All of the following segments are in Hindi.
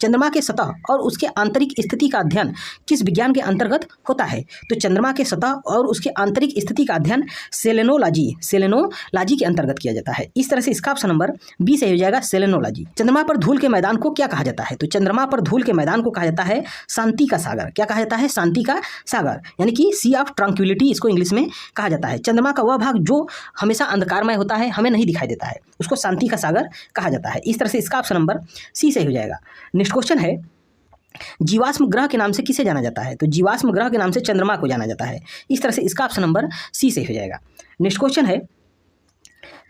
चंद्रमा के सतह और उसके आंतरिक स्थिति का अध्ययन किस विज्ञान के अंतर्गत होता है? तो चंद्रमा के सतह और उसके आंतरिक स्थिति का अध्ययन सेलेनोलॉजी के अंतर्गत किया जाता है। इस तरह से इसका ऑप्शन नंबर बी सही हो जाएगा, सेलेनोलॉजी। चंद्रमा पर धूल के मैदान को क्या कहा जाता है? तो चंद्रमा पर धूल के मैदान को कहा जाता है शांति का सागर। क्या कहा जाता है? शांति का सागर, यानी कि सी ऑफ ट्रंक्विलिटी इसको इंग्लिश में कहा जाता है। चंद्रमा का वह भाग जो हमेशा अंधकारमय होता है, हमें नहीं दिखाई देता है, उसको शांति का सागर कहा जाता है। इस तरह से इसका ऑप्शन नंबर सी सही हो जाएगा। नेक्स्ट क्वेश्चन है, जीवाश्म ग्रह के नाम से किसे जाना जाता है? तो जीवाश्म ग्रह के नाम से चंद्रमा को जाना जाता है। इस तरह से इसका ऑप्शन नंबर सी सही हो जाएगा। नेक्स्ट क्वेश्चन है,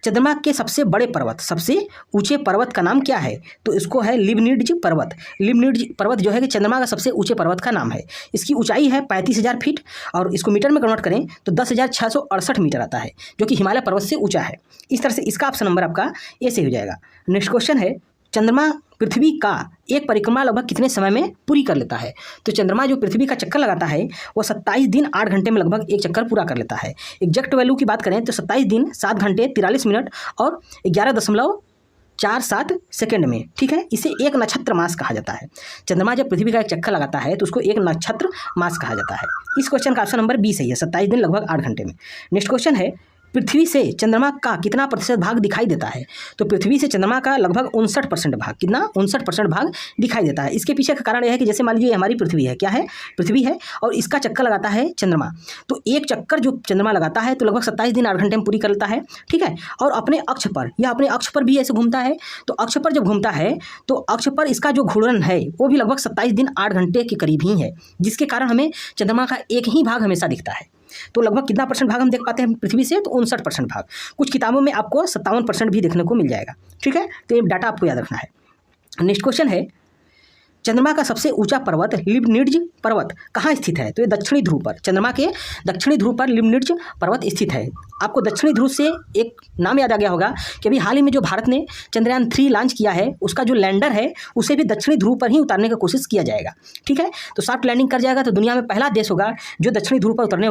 चंद्रमा के सबसे बड़े पर्वत, सबसे ऊंचे पर्वत का नाम क्या है? तो इसको है लिबनिट्ज पर्वत। लिबनिट्ज पर्वत जो है कि चंद्रमा का सबसे ऊंचे पर्वत का नाम है। इसकी ऊंचाई है 35,000 फीट और इसको मीटर में कन्वर्ट करें तो 10,668 मीटर आता है, जो कि हिमालय पर्वत से ऊंचा है। इस तरह से इसका ऑप्शन नंबर आपका ए से हो जाएगा। नेक्स्ट क्वेश्चन है, चंद्रमा पृथ्वी का एक परिक्रमा लगभग कितने समय में पूरी कर लेता है? तो चंद्रमा जो पृथ्वी का चक्कर लगाता है वो 27 दिन 8 घंटे में लगभग एक चक्कर पूरा कर लेता है। एग्जैक्ट वैल्यू की बात करें तो 27 दिन 7 घंटे 43 मिनट और 11.47 सेकेंड में, ठीक है। इसे एक नक्षत्र मास कहा जाता है। चंद्रमा जब पृथ्वी का एक चक्कर लगाता है तो उसको एक नक्षत्र मास कहा जाता है। इस क्वेश्चन का ऑप्शन नंबर बी सही है, 27 दिन लगभग 8 घंटे में। नेक्स्ट क्वेश्चन है, पृथ्वी से चंद्रमा का कितना प्रतिशत भाग दिखाई देता है? तो पृथ्वी से चंद्रमा का लगभग 59% भाग, कितना 59% भाग दिखाई देता है। इसके पीछे का कारण यह है कि जैसे मान लीजिए हमारी पृथ्वी है, क्या है? पृथ्वी है और इसका चक्कर लगाता है चंद्रमा। तो एक चक्कर जो चंद्रमा लगाता है तो लगभग 27 दिन 8 घंटे में पूरी कर लेता है, ठीक है। और अपने अक्ष पर, यह अपने अक्ष पर भी ऐसे घूमता है। तो अक्ष पर जब घूमता है तो अक्ष पर इसका जो घूर्णन है वो भी लगभग 27 दिन 8 घंटे के करीब ही है, जिसके कारण हमें चंद्रमा का एक ही भाग हमेशा दिखता है। तो लगभग कितना परसेंट भाग हम देख पाते हैं पृथ्वी से? तो 59% भाग। कुछ किताबों में आपको 57% भी देखने को मिल जाएगा, ठीक है। तो ये डाटा आपको याद रखना है। नेक्स्ट क्वेश्चन है, चंद्रमा का सबसे ऊंचा पर्वत लिबनिट्ज पर्वत कहाँ स्थित है? तो ये दक्षिणी ध्रुव पर, चंद्रमा के दक्षिणी ध्रुव पर लिबनिट्ज पर्वत स्थित है। आपको दक्षिणी ध्रुव से एक नाम याद आ गया होगा कि अभी हाल ही में जो भारत ने चंद्रयान 3 लॉन्च किया है, उसका जो लैंडर है उसे भी दक्षिणी ध्रुव पर ही उतारने की कोशिश किया जाएगा, ठीक है। तो सॉफ्ट लैंडिंग कर जाएगा तो दुनिया में पहला देश होगा जो दक्षिणी ध्रुव पर उतारने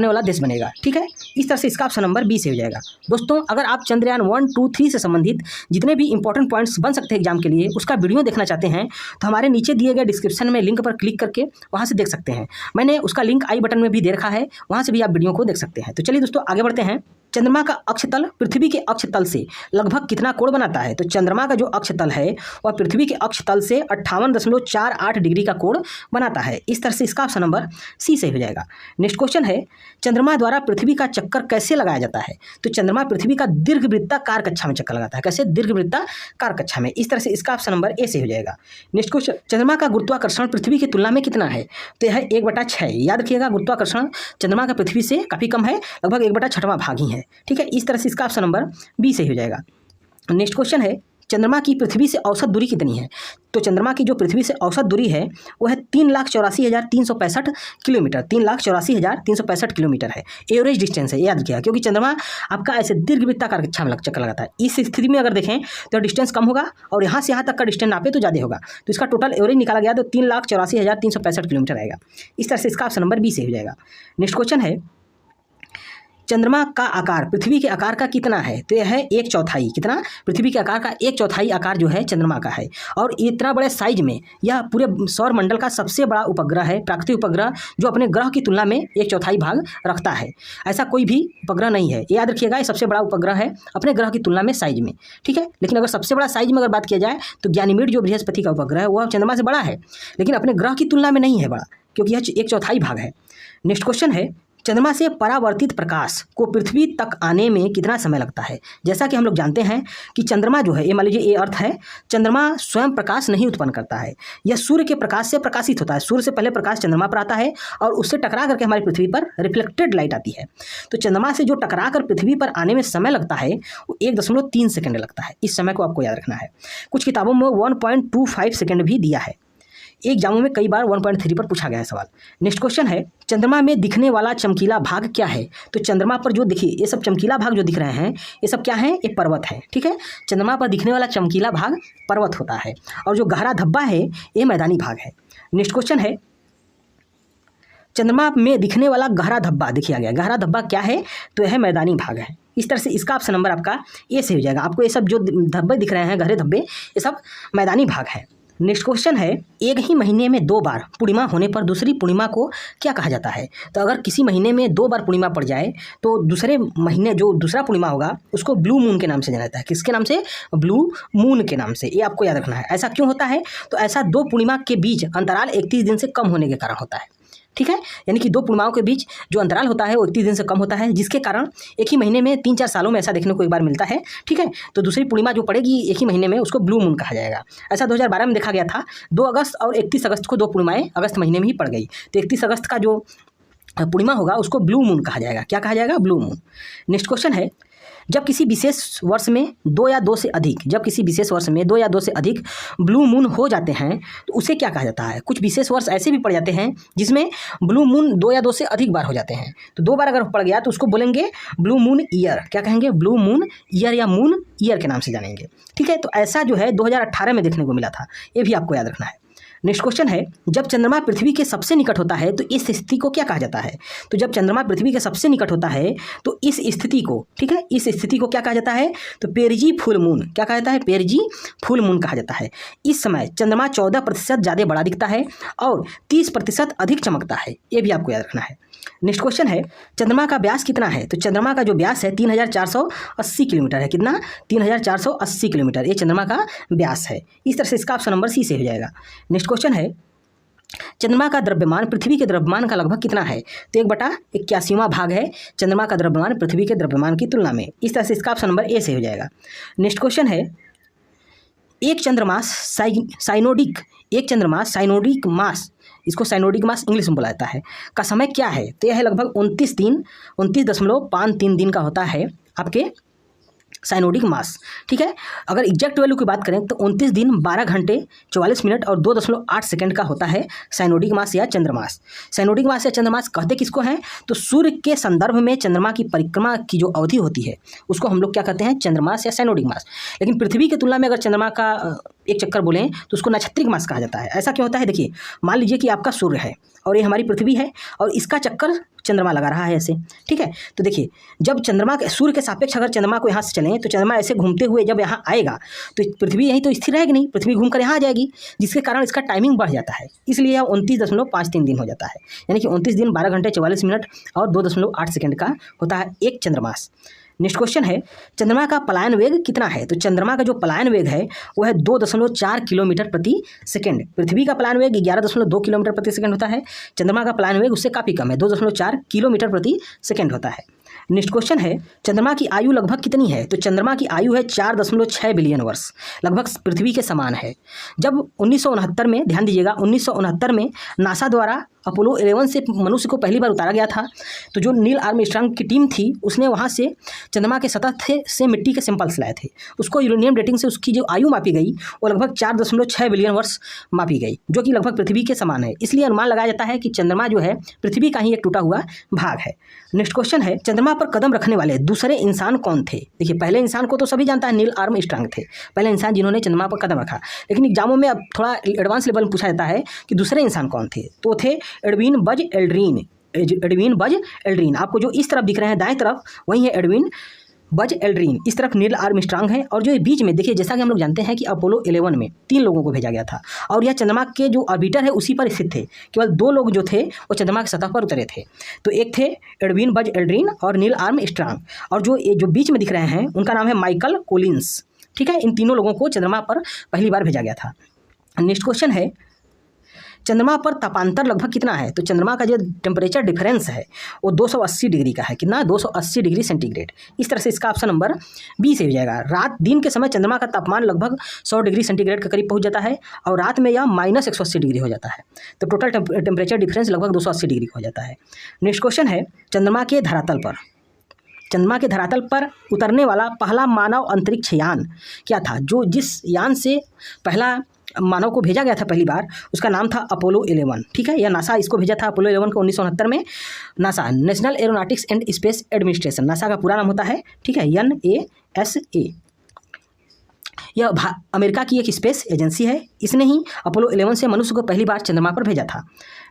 वाला देश बनेगा, ठीक है। इस तरह से इसका ऑप्शन नंबर बी से हो जाएगा। दोस्तों, अगर आप चंद्रयान 1, 2, 3 से संबंधित जितने भी इंपॉर्टेंट पॉइंट्स बन सकते हैं एग्जाम के लिए, उसका वीडियो देखना चाहते हैं तो हमारे नीचे दिए गए डिस्क्रिप्शन में लिंक पर क्लिक करके वहाँ से देख सकते हैं। मैंने उसका लिंक आई बटन में भी दे रखा है, वहाँ से भी आप वीडियो को देख सकते हैं। तो चलिए दोस्तों आगे बढ़ते हैं। चंद्रमा का अक्षतल पृथ्वी के अक्षतल से लगभग कितना कोण बनाता है? तो चंद्रमा का जो अक्षतल है वह पृथ्वी के अक्षतल से 58.48 डिग्री का कोण बनाता है। इस तरह से इसका ऑप्शन नंबर सी सही हो जाएगा। नेक्स्ट क्वेश्चन है, चंद्रमा द्वारा पृथ्वी का चक्कर कैसे लगाया जाता है? तो चंद्रमा पृथ्वी का दीर्घवृत्ताकार कक्षा में चक्कर लगाता है। कैसे? दीर्घवृत्ताकार कक्षा में। इस तरह से इसका ऑप्शन नंबर ए से हो जाएगा। नेक्स्ट क्वेश्चन, चंद्रमा का गुरुत्वाकर्षण पृथ्वी की तुलना में कितना है? तो यह 1/6। याद रखिएगा, गुरुत्वाकर्षण चंद्रमा का पृथ्वी से काफ़ी कम है, लगभग 1/6वां भाग ही है, ठीक है। इस तरह से इसका ऑप्शन नंबर बी सही हो जाएगा। नेक्स्ट क्वेश्चन है, चंद्रमा की पृथ्वी से औसत दूरी कितनी है? तो चंद्रमा की जो पृथ्वी से औसत दूरी है वो है 3,84,365 किलोमीटर। 3,84,365 किलोमीटर है, एवरेज डिस्टेंस है, याद रखिएगा। क्योंकि चंद्रमा आपका ऐसे दीर्घवृत्ताकार कक्षा में चक्कर लगाता है। इस स्थिति में अगर देखें तो डिस्टेंस कम होगा और यहाँ से यहाँ तक का डिस्टेंस नापे तो ज़्यादा होगा। तो इसका टोटल एवरेज निकाला गया तो 3,84,365 किलोमीटर आएगा। इस तरह से इसका ऑप्शन नंबर बी से हो जाएगा। नेक्स्ट क्वेश्चन है, चंद्रमा का आकार पृथ्वी के आकार का कितना है? तो यह है 1/4। कितना? पृथ्वी के आकार का 1/4 आकार जो है चंद्रमा का है। और इतना बड़े साइज में यह पूरे सौर मंडल का सबसे बड़ा उपग्रह है, प्राकृतिक उपग्रह, जो अपने ग्रह की तुलना में 1/4 भाग रखता है। ऐसा कोई भी उपग्रह नहीं है, याद रखिएगा। ये सबसे बड़ा उपग्रह है अपने ग्रह की तुलना में साइज में, ठीक है। लेकिन अगर सबसे बड़ा साइज में अगर बात किया जाए तो गैनीमेड जो बृहस्पति का उपग्रह है वह चंद्रमा से बड़ा है, लेकिन अपने ग्रह की तुलना में नहीं है बड़ा, क्योंकि यह 1/4 भाग है। नेक्स्ट क्वेश्चन है, चंद्रमा से परावर्तित प्रकाश को पृथ्वी तक आने में कितना समय लगता है? जैसा कि हम लोग जानते हैं कि चंद्रमा जो है, ये मान लीजिए ये अर्थ है, चंद्रमा स्वयं प्रकाश नहीं उत्पन्न करता है, यह सूर्य के प्रकाश से प्रकाशित होता है। सूर्य से पहले प्रकाश चंद्रमा पर आता है और उससे टकरा करके हमारी पृथ्वी पर रिफ्लेक्टेड लाइट आती है। तो चंद्रमा से जो टकरा कर पृथ्वी पर आने में समय लगता है वो 1.3 सेकेंड लगता है। इस समय को आपको याद रखना है। कुछ किताबों में 1.25 सेकेंड भी दिया है। एग्जामों में कई बार 1.3 पर पूछा गया है सवाल। नेक्स्ट क्वेश्चन है, चंद्रमा में दिखने वाला चमकीला भाग क्या है? तो चंद्रमा पर जो देखिए ये सब चमकीला भाग जो दिख रहे हैं ये सब क्या है? ये पर्वत है, ठीक है। चंद्रमा पर दिखने वाला चमकीला भाग पर्वत होता है और जो गहरा धब्बा है ये मैदानी भाग है। नेक्स्ट क्वेश्चन है, चंद्रमा में दिखने वाला गहरा धब्बा देखिए आ गया। गहरा धब्बा क्या है? तो यह मैदानी भाग है। इस तरह से इसका ऑप्शन नंबर आपका ए से हो जाएगा। आपको ये सब जो धब्बे दिख रहे हैं, गहरे धब्बे, ये सब मैदानी भाग है। नेक्स्ट क्वेश्चन है, एक ही महीने में 2 बार पूर्णिमा होने पर दूसरी पूर्णिमा को क्या कहा जाता है? तो अगर किसी महीने में 2 बार पूर्णिमा पड़ जाए तो दूसरे महीने जो दूसरा पूर्णिमा होगा उसको ब्लू मून के नाम से जाना जाता है। किसके नाम से? ब्लू मून के नाम से। ये आपको याद रखना है। ऐसा क्यों होता है? तो ऐसा 2 पूर्णिमा के बीच अंतराल 31 दिन से कम होने के कारण होता है। ठीक है, यानी कि 2 पूर्णिमाओं के बीच जो अंतराल होता है वो 31 दिन से कम होता है, जिसके कारण एक ही महीने में 3-4 सालों में ऐसा देखने को एक बार मिलता है। ठीक है, तो दूसरी पूर्णिमा जो पड़ेगी एक ही महीने में उसको ब्लू मून कहा जाएगा। ऐसा 2012 में देखा गया था। 2 अगस्त और 31 अगस्त को 2 पूर्णिमाएँ अगस्त महीने में ही पड़ गई। तो 31 अगस्त का जो पूर्णिमा होगा उसको ब्लू मून कहा जाएगा। क्या कहा जाएगा? Blue moon. नेक्स्ट क्वेश्चन है, जब किसी विशेष वर्ष में 2 या 2 से अधिक ब्लू मून हो जाते हैं तो उसे क्या कहा जाता है? कुछ विशेष वर्ष ऐसे भी पड़ जाते हैं जिसमें ब्लू मून 2 या 2 से अधिक बार हो जाते हैं। तो 2 बार अगर पड़ गया तो उसको बोलेंगे ब्लू मून ईयर। क्या कहेंगे? ब्लू मून ईयर या मून ईयर के नाम से जानेंगे। ठीक है, तो ऐसा जो है 2018 में देखने को मिला था। ये भी आपको याद रखना है। नेक्स्ट क्वेश्चन है, जब चंद्रमा पृथ्वी के सबसे निकट होता है तो इस स्थिति को क्या कहा जाता है? तो जब चंद्रमा पृथ्वी के सबसे निकट होता है तो इस स्थिति को, ठीक है, इस स्थिति को क्या कहा जाता है? तो पेरजी फुल मून। क्या कहा जाता है? पेरजी फुल मून कहा जाता है। इस समय चंद्रमा 14% ज़्यादा बड़ा दिखता है और 30% अधिक चमकता है। ये भी आपको याद रखना है। नेक्स्ट क्वेश्चन है, चंद्रमा का व्यास कितना है? तो चंद्रमा का जो व्यास है 3480 किलोमीटर है। कितना? 3480 किलोमीटर ये चंद्रमा का व्यास है। इस तरह से इसका ऑप्शन नंबर सी से हो जाएगा। नेक्स्ट क्वेश्चन है, चंद्रमा का द्रव्यमान पृथ्वी के द्रव्यमान का लगभग कितना है? तो 1/81वां भाग है चंद्रमा का द्रव्यमान पृथ्वी के द्रव्यमान की तुलना में। इस तरह से इसका ऑप्शन नंबर ए से हो जाएगा। नेक्स्ट क्वेश्चन है, एक चंद्रमास साइनोडिक मास, इसको साइनोडिक मास इंग्लिश में बोला जाता है, का समय क्या है? तो यह है लगभग 29.53 दिन का होता है आपके साइनोडिक मास। ठीक है, अगर एग्जैक्ट वैल्यू की बात करें तो 29 दिन 12 घंटे 44 मिनट और 2.8 सेकंड का होता है साइनोडिक मास या चंद्रमास। साइनोडिक मास या चंद्रमास कहते किसको हैं? तो सूर्य के संदर्भ में चंद्रमा की परिक्रमा की जो अवधि होती है उसको हम लोग क्या कहते हैं? चंद्रमास या साइनोडिक मास। लेकिन पृथ्वी की तुलना में अगर चंद्रमा का एक चक्कर बोलें तो उसको नक्षत्रिक मास कहा जाता है। ऐसा क्यों होता है? देखिए, मान लीजिए कि आपका सूर्य है और ये हमारी पृथ्वी है और इसका चक्कर चंद्रमा लगा रहा है ऐसे। ठीक है, तो देखिए, जब चंद्रमा के सूर्य के सापेक्ष अगर चंद्रमा को यहाँ से चलें तो चंद्रमा ऐसे घूमते हुए जब यहाँ आएगा तो पृथ्वी यहीं तो स्थिर रहेगी नहीं, पृथ्वी घूमकर यहाँ आ जाएगी, जिसके कारण इसका टाइमिंग बढ़ जाता है। इसलिए यह 29.53 दिन हो जाता है, यानी कि 29 दिन 12 घंटे 44 मिनट और 2.8 सेकंड का होता है एक चंद्रमास। नेक्स्ट क्वेश्चन है, चंद्रमा का पलायन वेग कितना है? तो चंद्रमा का जो पलायन वेग है वो है 2.4 किलोमीटर प्रति सेकंड। पृथ्वी का पलायन वेग 11.2 किलोमीटर प्रति सेकंड होता है। चंद्रमा का पलायन वेग उससे काफ़ी कम है, 2.4 किलोमीटर प्रति सेकंड होता है। नेक्स्ट क्वेश्चन है, चंद्रमा की आयु लगभग कितनी है? तो चंद्रमा की आयु है 4.6 बिलियन वर्ष, लगभग पृथ्वी के समान है। जब 1969 में, ध्यान दीजिएगा, 1969 में नासा द्वारा अपोलो 11 से मनुष्य को पहली बार उतारा गया था, तो जो नील आर्मस्ट्रांग की टीम थी उसने वहाँ से चंद्रमा के सतह से मिट्टी के सैंपल्स लाए थे। उसको यूरेनियम डेटिंग से उसकी जो आयु मापी गई वो लगभग 4.6 बिलियन वर्ष मापी गई, जो कि लगभग पृथ्वी के समान है। इसलिए अनुमान लगाया जाता है कि चंद्रमा जो है पृथ्वी का ही एक टूटा हुआ भाग है। नेक्स्ट क्वेश्चन है, चंद्रमा पर कदम रखने वाले दूसरे इंसान कौन थे? देखिए, पहले इंसान को तो सभी जानता है, नील आर्मस्ट्रांग थे पहले इंसान जिन्होंने चंद्रमा पर कदम रखा। लेकिन एग्जामों में अब थोड़ा एडवांस लेवल में पूछा जाता है कि दूसरे इंसान कौन थे, तो थे एडविन बज एल्ड्रिन। आपको जो इस तरफ दिख रहे हैं दाएं तरफ वही है एडविन बज एल्ड्रिन, इस तरफ नील आर्मस्ट्रांग है। और जो बीच में देखिए, जैसा कि हम लोग जानते हैं कि अपोलो 11 में 3 लोगों को भेजा गया था और यह चंद्रमा के जो ऑर्बिटर है उसी पर स्थित थे। केवल 2 लोग जो थे वो चंद्रमा की सतह पर उतरे थे, तो एक थे एडविन बज एल्ड्रिन और नील आर्मस्ट्रांग, और जो बीच में दिख रहे हैं उनका नाम है माइकल कोलिंस। ठीक है, इन तीनों लोगों को चंद्रमा पर पहली बार भेजा गया था। नेक्स्ट क्वेश्चन है, चंद्रमा पर तापांतर लगभग कितना है? तो चंद्रमा का जो टेम्परेचर डिफरेंस है वो 280 डिग्री का है। कितना? 280 डिग्री सेंटीग्रेड। इस तरह से इसका ऑप्शन नंबर बी से हो जाएगा। दिन के समय चंद्रमा का तापमान लगभग 100 डिग्री सेंटीग्रेड के करीब पहुंच जाता है और रात में यह -180 डिग्री हो जाता है। तो टोटल टेम्परेचर डिफरेंस लगभग 280 डिग्री हो जाता है। नेक्स्ट क्वेश्चन है, चंद्रमा के धरातल पर उतरने वाला पहला मानव अंतरिक्ष यान क्या था? जिस यान से पहला मानव को भेजा गया था पहली बार उसका नाम था अपोलो 11। ठीक है, यह नासा इसको भेजा था अपोलो 11 को 1969 में। NASA, national aeronautics and space administration, NASA का पूरा नाम होता है। ठीक है, NASA। यह अमेरिका की एक स्पेस एजेंसी है। इसने ही अपोलो 11 से मनुष्य को पहली बार चंद्रमा पर भेजा था।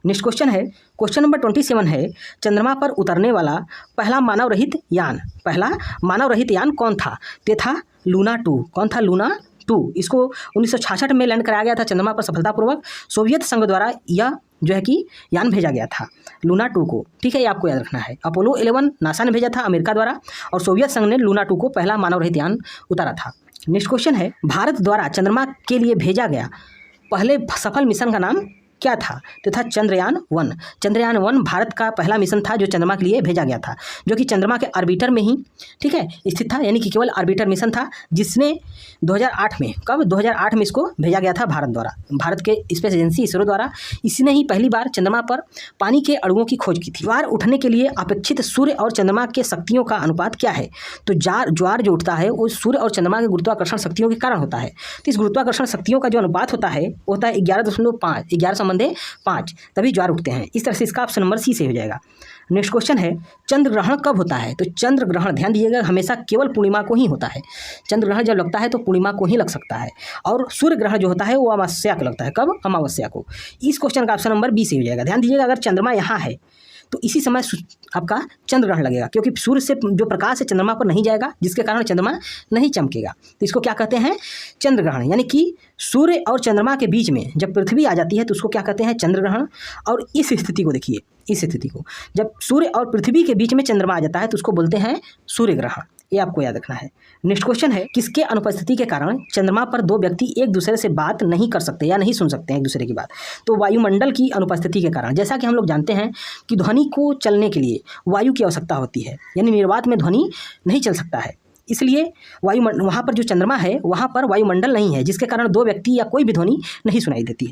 नेक्स्ट क्वेश्चन है, क्वेश्चन नंबर 27 है, चंद्रमा पर उतरने वाला पहला मानव रहित यान कौन था? ते था लूना 2। कौन था? लूना 2 इसको 1966 में लैंड कराया गया था चंद्रमा पर सफलतापूर्वक। सोवियत संघ द्वारा यह जो है कि यान भेजा गया था लूना 2 को, ठीक है, ये आपको याद रखना है। अपोलो 11 नासा ने भेजा था अमेरिका द्वारा, और सोवियत संघ ने लूना 2 को पहला मानव रहित यान उतारा था। नेक्स्ट क्वेश्चन है, भारत द्वारा चंद्रमा के लिए भेजा गया पहले सफल मिशन का नाम क्या था? तो था चंद्रयान 1। चंद्रयान 1 भारत का पहला मिशन था जो चंद्रमा के लिए भेजा गया था, जो कि चंद्रमा के ऑर्बिटर में ही, ठीक है, स्थित था, यानी कि केवल ऑर्बिटर मिशन था, जिसने 2008 में, कब 2008 में इसको भेजा गया था भारत द्वारा, भारत के स्पेस एजेंसी इसरो द्वारा। इसने ही पहली बार चंद्रमा पर पानी के अणुओं की खोज की थी। ज्वार उठने के लिए अपेक्षित सूर्य और चंद्रमा के शक्तियों का अनुपात क्या है? तो ज्वार जो उठता है वो सूर्य और चंद्रमा के गुरुत्वाकर्षण शक्तियों के कारण होता है। तो इस गुरुत्वाकर्षण शक्तियों का जो अनुपात होता है वो होता है 11.5, 11/5, तभी ज्वार उठते हैं। इस तरह से इसका ऑप्शन नंबर सी से हो जाएगा। नेक्स्ट क्वेश्चन है, चंद्र ग्रहण कब होता है? तो चंद्र ग्रहण, ध्यान दीजिएगा, हमेशा केवल पूर्णिमा को ही होता है। चंद्र ग्रहण जब लगता है तो पूर्णिमा को ही लग सकता है, और सूर्य ग्रहण जो होता है वो अमावस्या को लगता है। कब? अमावस्या को। इस क्वेश्चन का ऑप्शन नंबर बी से हो जाएगा। ध्यान दीजिएगा, अगर चंद्रमा यहाँ है तो इसी समय आपका चंद्र ग्रहण लगेगा, क्योंकि सूर्य से जो प्रकाश है चंद्रमा पर नहीं जाएगा, जिसके कारण चंद्रमा नहीं चमकेगा। तो इसको क्या कहते हैं? चंद्र ग्रहण। यानी कि सूर्य और चंद्रमा के बीच में जब पृथ्वी आ जाती है तो उसको क्या कहते हैं? चंद्र ग्रहण। और इस स्थिति को देखिए, इस स्थिति को जब सूर्य और पृथ्वी के बीच में चंद्रमा आ जाता है तो उसको बोलते हैं सूर्य ग्रहण। ये आपको याद रखना है। नेक्स्ट क्वेश्चन है, किसके अनुपस्थिति के कारण चंद्रमा पर दो व्यक्ति एक दूसरे से बात नहीं कर सकते या नहीं सुन सकते हैं एक दूसरे की बात? तो वायुमंडल की अनुपस्थिति के कारण। जैसा कि हम लोग जानते हैं कि ध्वनि को चलने के लिए वायु की आवश्यकता होती है, यानी निर्वात में ध्वनि नहीं चल सकता है, इसलिए वहाँ पर जो चंद्रमा है वहाँ पर वायुमंडल नहीं है, जिसके कारण दो व्यक्ति या कोई भी ध्वनि नहीं सुनाई देती है।